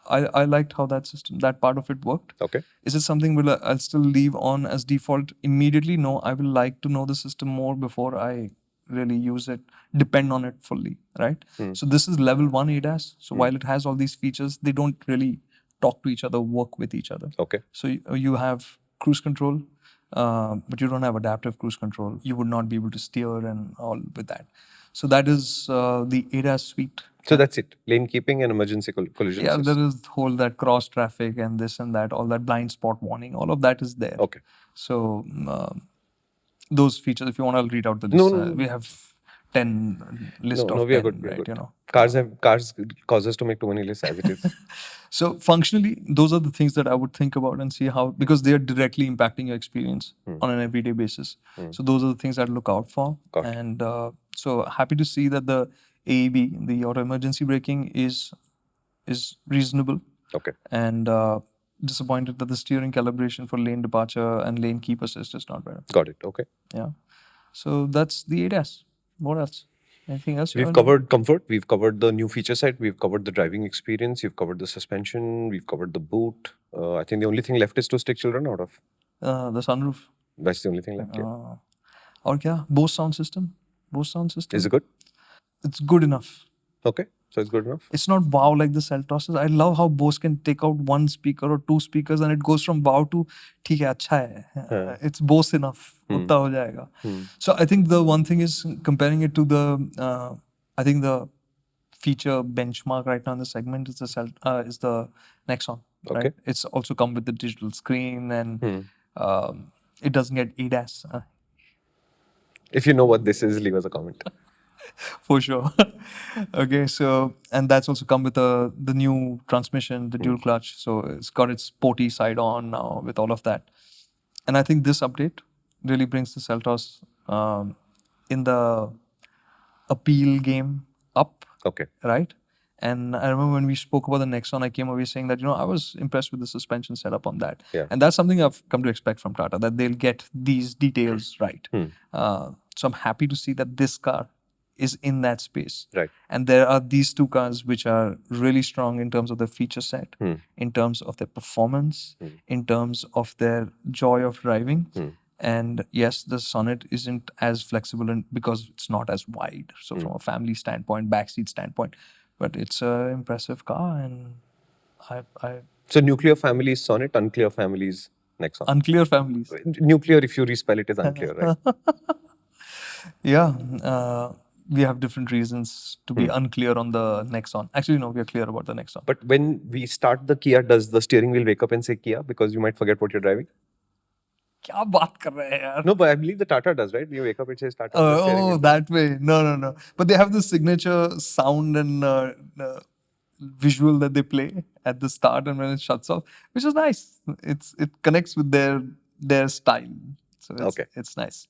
I liked how that part of it worked. Okay. Is it something I'll still leave on as default immediately? No, I will like to know the system more before I really use it, depend on it fully, right? So this is level 1 ADAS. So while it has all these features, they don't really talk to each other, work with each other. Okay. So you have cruise control, but you don't have adaptive cruise control. You would not be able to steer and all with that. So that is the ADAS suite. So that's it. Lane keeping and emergency collision Yeah, assist. there is whole that cross traffic and this and that, all that blind spot warning, all of that is there. Okay. So those features, if you want, I'll read out the No, list. no. We have 10 list No, of we are 10, good. We are right? good. You know. Cars cause us to make too many lists as it is. So functionally, those are the things that I would think about and see how, because they are directly impacting your experience on an everyday basis. So those are the things I'd look out for. Got it. And so happy to see that the AEB, the auto emergency braking, is reasonable. Okay. And disappointed that the steering calibration for lane departure and lane keep assist is not better. Got it. Okay. Yeah. So that's the ADAS. What else? Anything else? We've covered comfort. We've covered the new feature set. We've covered the driving experience. You've covered the suspension. We've covered the boot. I think the only thing left is to stick children out of. The sunroof. That's the only thing left. Yeah. Or kya? Bose sound system. Bose sound system. Is it good? It's good enough. Okay. So it's good enough. It's not wow like the Seltos. I love how Bose can take out one speaker or two speakers and it goes from wow to ठीक है अच्छा है. It's Bose enough. उतना हो जाएगा. So I think the one thing is comparing it to the I think the feature benchmark right now in the segment is the Nexon. Okay. Right? It's also come with the digital screen and it doesn't get ADAS. If you know what this is, leave us a comment. For sure. Okay, so and that's also come with the new transmission, the dual clutch. So it's got its sporty side on now with all of that. And I think this update really brings the Seltos in the appeal game up, Okay. right? And I remember when we spoke about the Nexon, I came away saying that, I was impressed with the suspension setup on that. Yeah. And that's something I've come to expect from Tata, that they'll get these details right. So I'm happy to see that this car is in that space. Right. And there are these two cars which are really strong in terms of their feature set, in terms of their performance, in terms of their joy of driving. And yes, the Sonet isn't as flexible because it's not as wide. So from a family standpoint, backseat standpoint, but it's an impressive car, and I So nuclear family is Sonet, unclear family is Nexon. unclear families. Nuclear, if you respell it, is unclear, right? Yeah, we have different reasons to be unclear on the Nexon. Actually, no, we are clear about the Nexon. But when we start the Kia, does the steering wheel wake up and say Kia because you might forget what you're driving? क्या बात कर रहे हैं यार? No, but I believe the Tata does, right? You wake up, it says Tata. on the steering Oh, wheel. that way. No. But they have the signature sound and visual that they play at the start and when it shuts off, which is nice. It connects with their style. So it's nice.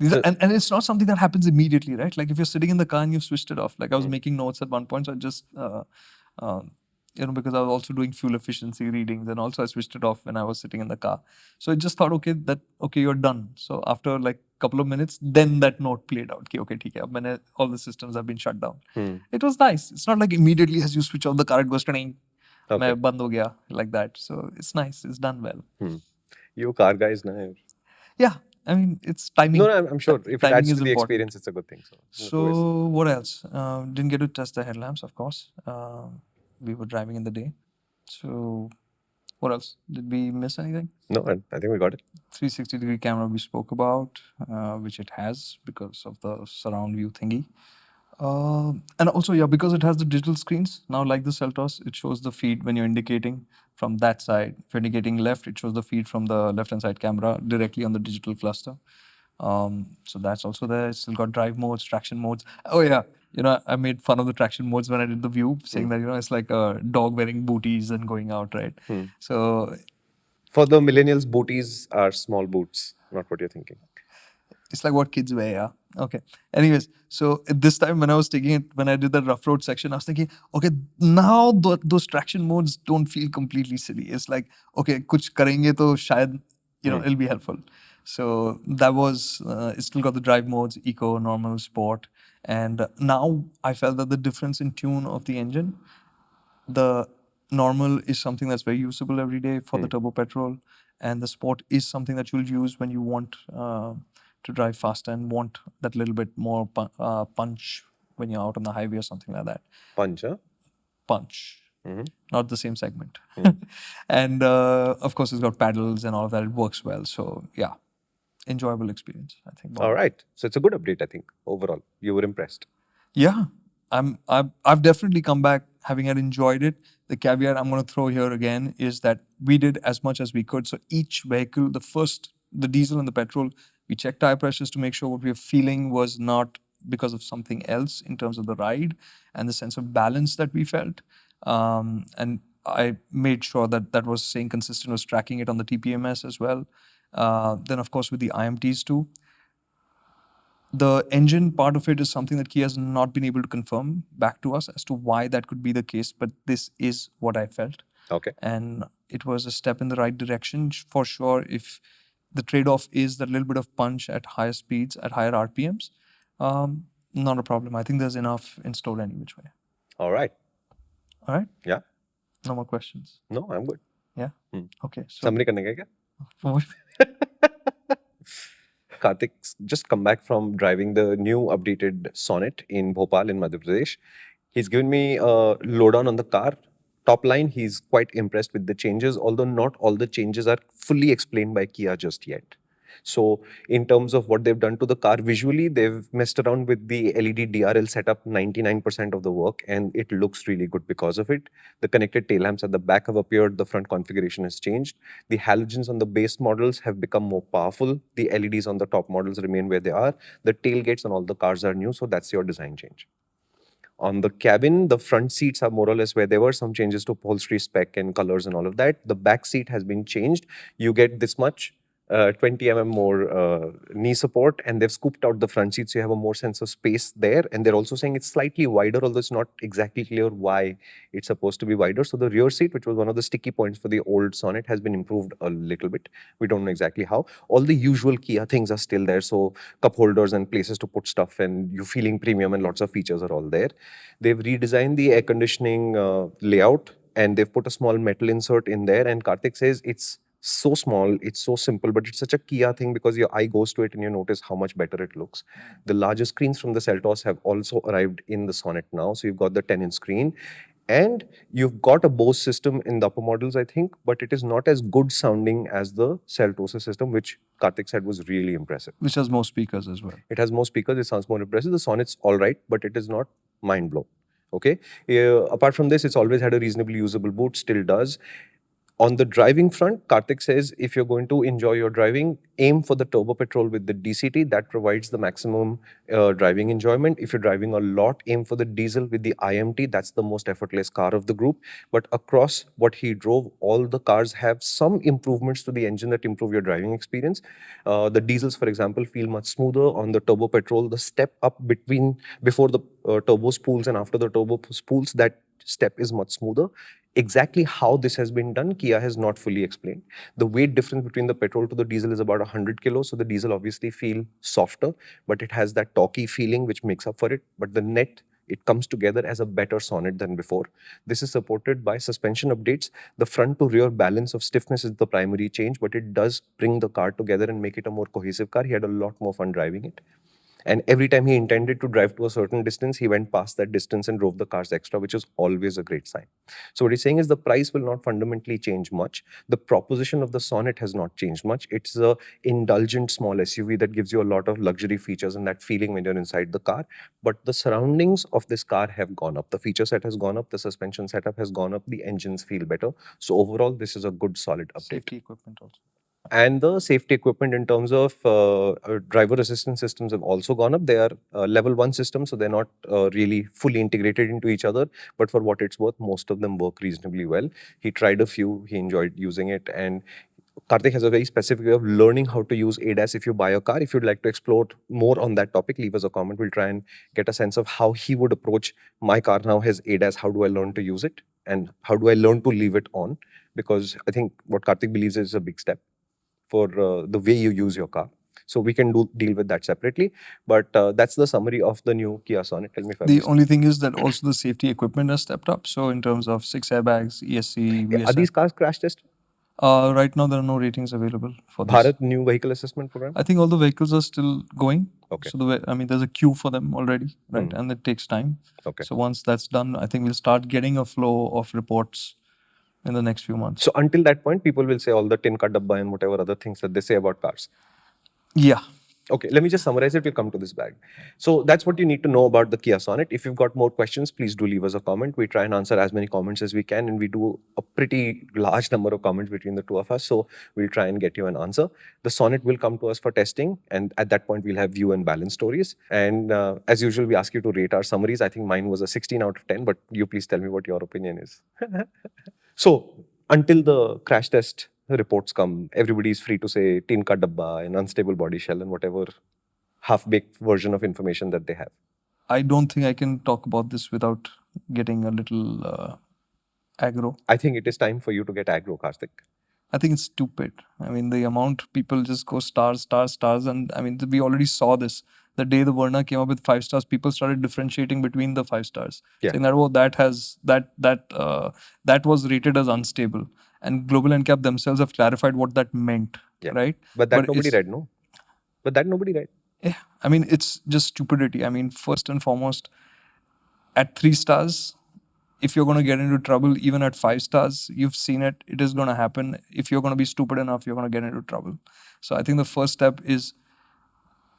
And it's not something that happens immediately, right? Like if you're sitting in the car and you've switched it off. Like I was making notes at one point, so I just because I was also doing fuel efficiency readings, and also I switched it off when I was sitting in the car. So I just thought, okay, you're done. So after like a couple of minutes, then that note played out. Okay, ठीक है, अब all the systems have been shut down. It was nice. It's not like immediately as you switch off the car, it goes to मैं बंद हो गया, like that. So it's nice. It's done well. You car guys, na? Yeah, I mean it's timing. No, I'm sure if it adds to the experience, it's a good thing. So what else? Didn't get to test the headlamps, of course. We were driving in the day. So what else? Did we miss anything? No, I think we got it. 360-degree camera we spoke about, which it has because of the surround view thingy. And also, because it has the digital screens. Now, like the Seltos, it shows the feed when you're indicating from that side. If you're indicating left, it shows the feed from the left-hand side camera directly on the digital cluster. So that's also there. It's still got drive modes, traction modes. Oh yeah, I made fun of the traction modes when I did the view, saying that it's like a dog wearing booties and going out, right? So for the millennials, booties are small boots, not what you're thinking. It's like what kids wear, yeah. Okay. Anyways, so this time when I was taking it, when I did the rough road section, I was thinking, okay, now those traction modes don't feel completely silly. It's like, okay, kuch karenge to shayad, it'll be helpful. So that was, it's still got the drive modes, eco, normal, sport. And now I felt that the difference in tune of the engine, the normal is something that's very usable every day for the turbo petrol. And the sport is something that you'll use when you want to drive faster and want that little bit more punch when you're out on the highway or something like that. Punch, huh? Punch. Not the same segment. And of course, it's got paddles and all of that. It works well. So yeah, enjoyable experience, I think. All right. So it's a good update, I think. Overall, you were impressed. Yeah, I've definitely come back having enjoyed it. The caveat I'm going to throw here again is that we did as much as we could. So each vehicle, the diesel and the petrol, we checked tire pressures to make sure what we were feeling was not because of something else in terms of the ride and the sense of balance that we felt. And I made sure that was staying consistent, was tracking it on the TPMS as well. Then, of course, with the IMTs too. The engine part of it is something that Kia has not been able to confirm back to us as to why that could be the case, but this is what I felt. Okay. And it was a step in the right direction for sure. If the trade-off is that little bit of punch at higher speeds, at higher RPMs, not a problem. I think there's enough in store any which way. All right. All right? Yeah. No more questions? No, I'm good. Yeah? Okay. So, Summary karne ka kya? Kartik's just come back from driving the new updated Sonet in Bhopal in Madhya Pradesh. He's given me a lowdown on the car. Top line, he's quite impressed with the changes, although not all the changes are fully explained by Kia just yet. So in terms of what they've done to the car visually, they've messed around with the LED DRL setup 99% of the work, and it looks really good because of it. The connected tail lamps at the back have appeared, the front configuration has changed. The halogens on the base models have become more powerful. The LEDs on the top models remain where they are. The tailgates on all the cars are new, so that's your design change. On the cabin, the front seats are more or less where they were. Some changes to upholstery spec and colors and all of that. The back seat has been changed. You get this much 20 more knee support, and they've scooped out the front seat so you have a more sense of space there. And they're also saying it's slightly wider, although it's not exactly clear why it's supposed to be wider. So the rear seat, which was one of the sticky points for the old Sonet, has been improved a little bit. We don't know exactly how. All the usual Kia things are still there. So cup holders and places to put stuff, and you feeling premium, and lots of features are all there. They've redesigned the air conditioning layout, and they've put a small metal insert in there. And Kartik says it's so small, it's so simple, but it's such a Kia thing because your eye goes to it and you notice how much better it looks. The larger screens from the Seltos have also arrived in the Sonet now. So you've got the 10-inch screen, and you've got a Bose system in the upper models, I think, but it is not as good sounding as the Seltos system, which Kartik said was really impressive. Which has more speakers as well. It has more speakers, it sounds more impressive. The Sonet's all right, but it is not mind blown. Okay. Apart from this, it's always had a reasonably usable boot, still does. On the driving front, Kartik says if you're going to enjoy your driving, aim for the turbo petrol with the DCT. That provides the maximum driving enjoyment. If you're driving a lot, aim for the diesel with the IMT. That's the most effortless car of the group. But across what he drove, all the cars have some improvements to the engine that improve your driving experience. The diesels, for example, feel much smoother. On the turbo petrol, the step up before the turbo spools and after the turbo spools, that step is much smoother. Exactly how this has been done, Kia has not fully explained. The weight difference between the petrol to the diesel is about 100 kilos. So the diesel obviously feels softer, but it has that torquey feeling which makes up for it. But the net, it comes together as a better Sonet than before. This is supported by suspension updates. The front to rear balance of stiffness is the primary change, but it does bring the car together and make it a more cohesive car. He had a lot more fun driving it. And every time he intended to drive to a certain distance, he went past that distance and drove the cars extra, which is always a great sign. So what he's saying is the price will not fundamentally change much. The proposition of the Sonet has not changed much. It's a indulgent small SUV that gives you a lot of luxury features and that feeling when you're inside the car. But the surroundings of this car have gone up. The feature set has gone up. The suspension setup has gone up. The engines feel better. So overall, this is a good, solid update. Safety equipment also. And the safety equipment in terms of driver assistance systems have also gone up. They are level 1 systems, so they're not really fully integrated into each other. But for what it's worth, most of them work reasonably well. He tried a few, he enjoyed using it. And Kartik has a very specific way of learning how to use ADAS if you buy a car. If you'd like to explore more on that topic, leave us a comment. We'll try and get a sense of how he would approach my car now has ADAS. How do I learn to use it? And how do I learn to leave it on? Because I think what Kartik believes is a big step for the way you use your car. So we can deal with that separately. But that's the summary of the new Kia Sonet. Tell me if The only thing is that also the safety equipment has stepped up. So in terms of 6 airbags, ESC, VSI. Are these cars crash tested? Right now, there are no ratings available for this. Bharat New Vehicle Assessment Program? I think all the vehicles are still going. Okay. So there's a queue for them already, right? And it takes time. Okay. So once that's done, I think we'll start getting a flow of reports in the next few months. So until that point, people will say all the tin ka dabba and whatever other things that they say about cars. Yeah. Okay, let me just summarize it. We'll come to this bag. So that's what you need to know about the Kia Sonet. If you've got more questions, please do leave us a comment. We try and answer as many comments as we can, and we do a pretty large number of comments between the two of us. So we'll try and get you an answer. The Sonet will come to us for testing, and at that point, we'll have view and balance stories. And as usual, we ask you to rate our summaries. I think mine was a 16 out of 10, but you please tell me what your opinion is. So until the crash test reports come, everybody is free to say tin ka dabba and unstable body shell and whatever half-baked version of information that they have. I don't think I can talk about this without getting a little aggro. I think it is time for you to get aggro, Kartik. I think it's stupid. I mean, the amount people just go stars, stars, stars. And I mean, we already saw this. The day the Verna came up with 5 stars, people started differentiating between the 5 stars. Yeah. Saying that, oh, that was rated as unstable. And Global NCAP themselves have clarified what that meant, right? But nobody read, no? But that nobody read. Yeah. I mean, it's just stupidity. I mean, first and foremost, at 3 stars, if you're going to get into trouble, even at 5 stars, you've seen it. It is going to happen. If you're going to be stupid enough, you're going to get into trouble. So I think the first step is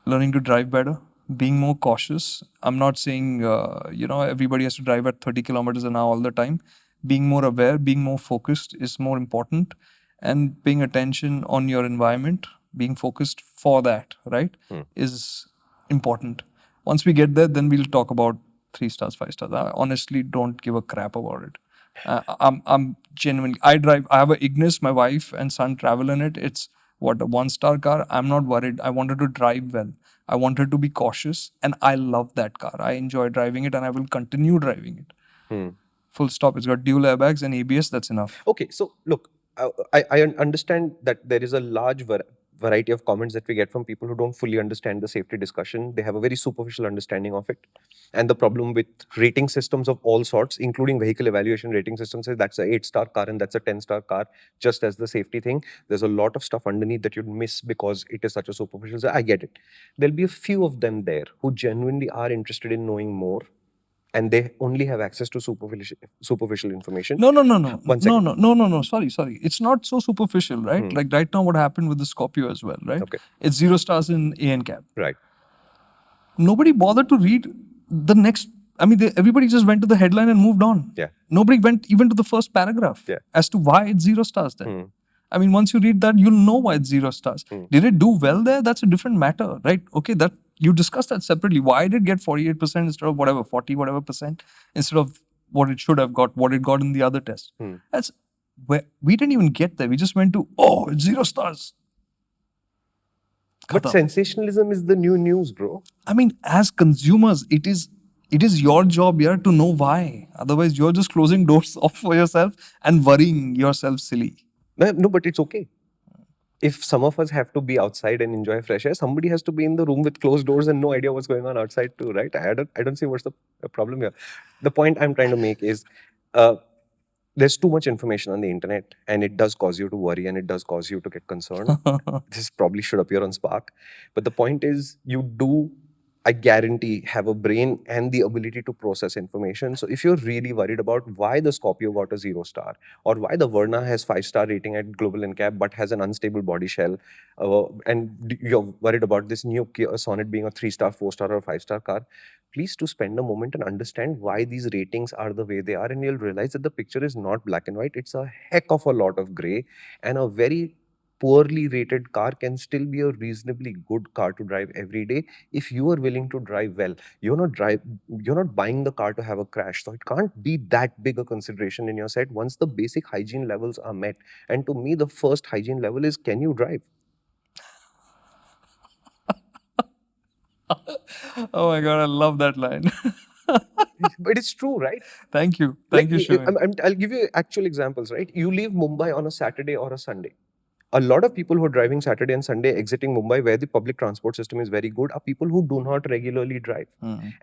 learning to drive better, being more cautious. I'm not saying, everybody has to drive at 30 kilometers an hour all the time. Being more aware, being more focused is more important, and paying attention on your environment, being focused for that, right, is important. Once we get there, then we'll talk about 3 stars, 5 stars. I honestly don't give a crap about it. I'm genuinely. I drive. I have a Ignis. My wife and son travel in it. It's what, a 1 star car. I'm not worried. I wanted to drive well. I wanted to be cautious, and I love that car. I enjoy driving it, and I will continue driving it. Full stop. It's got dual airbags and ABS. That's enough. Okay, so look, I understand that there is a large variety of comments that we get from people who don't fully understand the safety discussion. They have a very superficial understanding of it. And the problem with rating systems of all sorts, including vehicle evaluation rating systems, is that's a 8-star car and that's a 10-star car, just as the safety thing. There's a lot of stuff underneath that you'd miss because it is such a superficial. I get it. There'll be a few of them there who genuinely are interested in knowing more, and they only have access to superficial information. No. One second. No. Sorry. It's not so superficial, right? Like right now, what happened with the Scorpio as well, right? Okay. It's 0 stars in ANCAP. Right. Nobody bothered to read the next. I mean, everybody just went to the headline and moved on. Yeah. Nobody went even to the first paragraph as to why it's 0 stars then. I mean, once you read that, you'll know why it's 0 stars. Did it do well there? That's a different matter, right? Okay, that you discuss that separately. Why did it get 48% instead of whatever, 40 whatever percent, instead of what it should have got, what it got in the other test? That's where we didn't even get there. We just went to, it's 0 stars. But sensationalism is the new news, bro. I mean, as consumers, it is your job here to know why. Otherwise, you're just closing doors off for yourself and worrying yourself silly. No, but it's okay. If some of us have to be outside and enjoy fresh air, somebody has to be in the room with closed doors and no idea what's going on outside too, right? I don't see what's the problem here. The point I'm trying to make is there's too much information on the internet, and it does cause you to worry and it does cause you to get concerned. This probably should appear on Spark. But the point is, you do, I guarantee, have a brain and the ability to process information. So if you're really worried about why the Scorpio got a 0 star, or why the Verna has 5-star rating at Global NCAP but has an unstable body shell, and you're worried about this new Kia Sonet being a 3-star, 4-star or 5-star car, please do spend a moment and understand why these ratings are the way they are, and you'll realize that the picture is not black and white. It's a heck of a lot of gray, and a very poorly rated car can still be a reasonably good car to drive every day if you are willing to drive well. You're not buying the car to have a crash, so it can't be that big a consideration in your set once the basic hygiene levels are met. And to me, the first hygiene level is, can you drive? Oh my God, I love that line. But it's true, right? Thank you, Shumi. I'll give you actual examples, right? You leave Mumbai on a Saturday or a Sunday. A lot of people who are driving Saturday and Sunday exiting Mumbai, where the public transport system is very good, are people who do not regularly drive.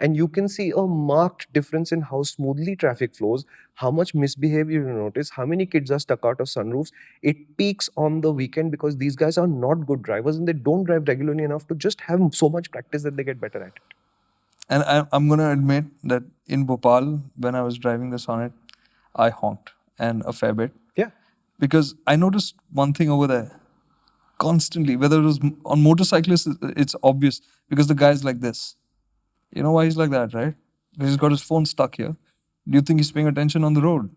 And you can see a marked difference in how smoothly traffic flows, how much misbehavior you notice, how many kids are stuck out of sunroofs. It peaks on the weekend because these guys are not good drivers and they don't drive regularly enough to just have so much practice that they get better at it. And I'm going to admit that in Bhopal, when I was driving the Sonet, I honked, and a fair bit. Yeah. Because I noticed one thing over there constantly, whether it was on motorcyclists, it's obvious because the guy's like this. You know why he's like that, right? Because he's got his phone stuck here. Do you think he's paying attention on the road?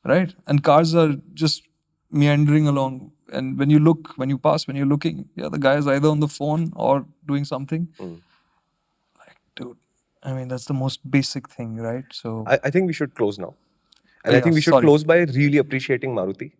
Right? And cars are just meandering along. And when you pass, when you're looking, the guy is either on the phone or doing something. Like, dude, I mean, that's the most basic thing, right? So I think we should close now. And I think we should close by really appreciating Maruti.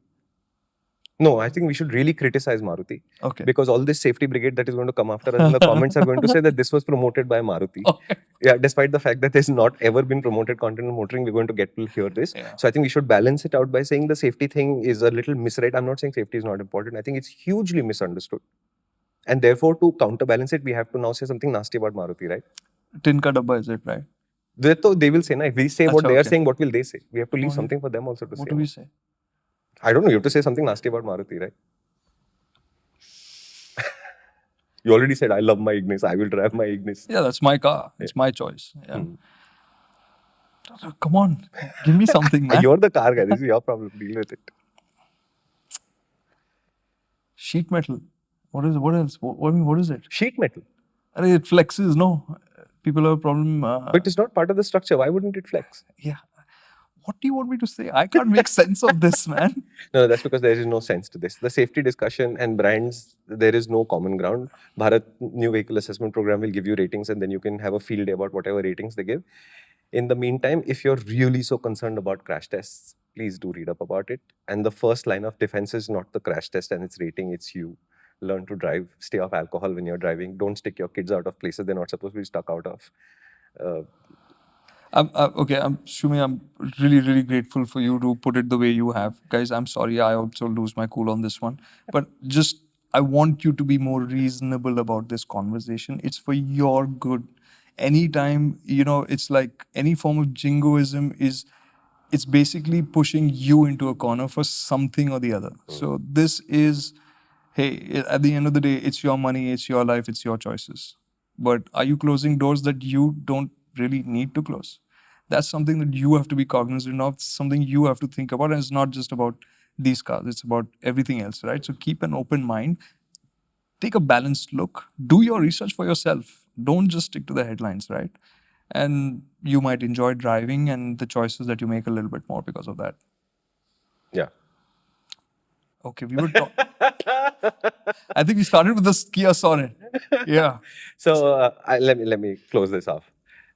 No, I think we should really criticize Maruti. Okay. Because all this safety brigade that is going to come after us in the comments are going to say that this was promoted by Maruti. Okay. Yeah, despite the fact that there's not ever been promoted content on motoring, we're going to get to hear this. Yeah. So I think we should balance it out by saying the safety thing is a little misread. I'm not saying safety is not important. I think it's hugely misunderstood. And therefore, to counterbalance it, we have to now say something nasty about Maruti, right? Tin ka dabba, is it, right? They will say, na, if we say what they are saying, what will they say? We have to leave something for them also to say. What do we say? I don't know. You have to say something nasty about Maruti, right? You already said, I love my Ignis. I will drive my Ignis. Yeah, that's my car. It's my choice. Yeah. Come on, give me something, man. You're the car guy. This is your problem. Deal with it. Sheet metal. What is? What else? I mean, what is it? Sheet metal. It flexes. No, people have a problem. But it's not part of the structure. Why wouldn't it flex? Yeah. What do you want me to say? I can't make sense of this, man. No, that's because there is no sense to this. The safety discussion and brands, there is no common ground. Bharat New Vehicle Assessment Program will give you ratings and then you can have a field day about whatever ratings they give. In the meantime, if you're really so concerned about crash tests, please do read up about it. And the first line of defense is not the crash test and its rating, it's you. Learn to drive, stay off alcohol when you're driving. Don't stick your kids out of places they're not supposed to be stuck out of. Okay, Shumi, I'm really, really grateful for you to put it the way you have. Guys, I'm sorry, I also lose my cool on this one. But just, I want you to be more reasonable about this conversation. It's for your good. Anytime, it's like any form of jingoism it's basically pushing you into a corner for something or the other. So this is, hey, at the end of the day, it's your money, it's your life, it's your choices. But are you closing doors that you don't really need to close? That's something that you have to be cognizant of, something you have to think about. And it's not just about these cars, it's about everything else, right? So keep an open mind, take a balanced look, do your research for yourself. Don't just stick to the headlines, right? And you might enjoy driving and the choices that you make a little bit more because of that. Yeah. Okay, we were talking. I think we started with the Kia Sonet. Yeah. So let me close this off.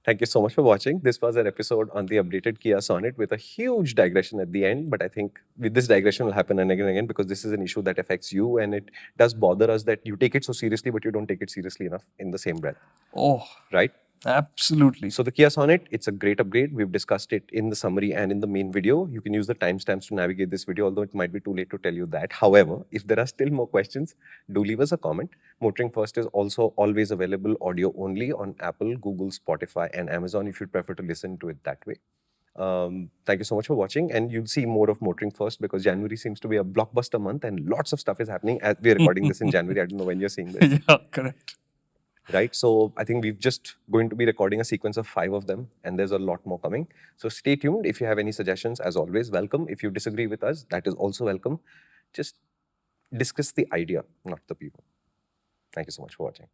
Thank you so much for watching. This was an episode on the updated Kia Sonet with a huge digression at the end. But I think with this digression will happen and again because this is an issue that affects you and it does bother us that you take it so seriously, but you don't take it seriously enough in the same breath. Oh, right? Absolutely. So the Kia Sonet, it's a great upgrade. We've discussed it in the summary and in the main video. You can use the timestamps to navigate this video, although it might be too late to tell you that. However, if there are still more questions, do leave us a comment. MotorInc First is also always available audio only on Apple, Google, Spotify, and Amazon if you'd prefer to listen to it that way. Thank you so much for watching, and you'll see more of MotorInc First because January seems to be a blockbuster month and lots of stuff is happening as we're recording this in January. I don't know when you're seeing this. Yeah, correct. Right, so I think we've just going to be recording a sequence of 5 of them and there's a lot more coming. So stay tuned. If you have any suggestions, as always, welcome. If you disagree with us, that is also welcome. Just discuss the idea, not the people. Thank you so much for watching.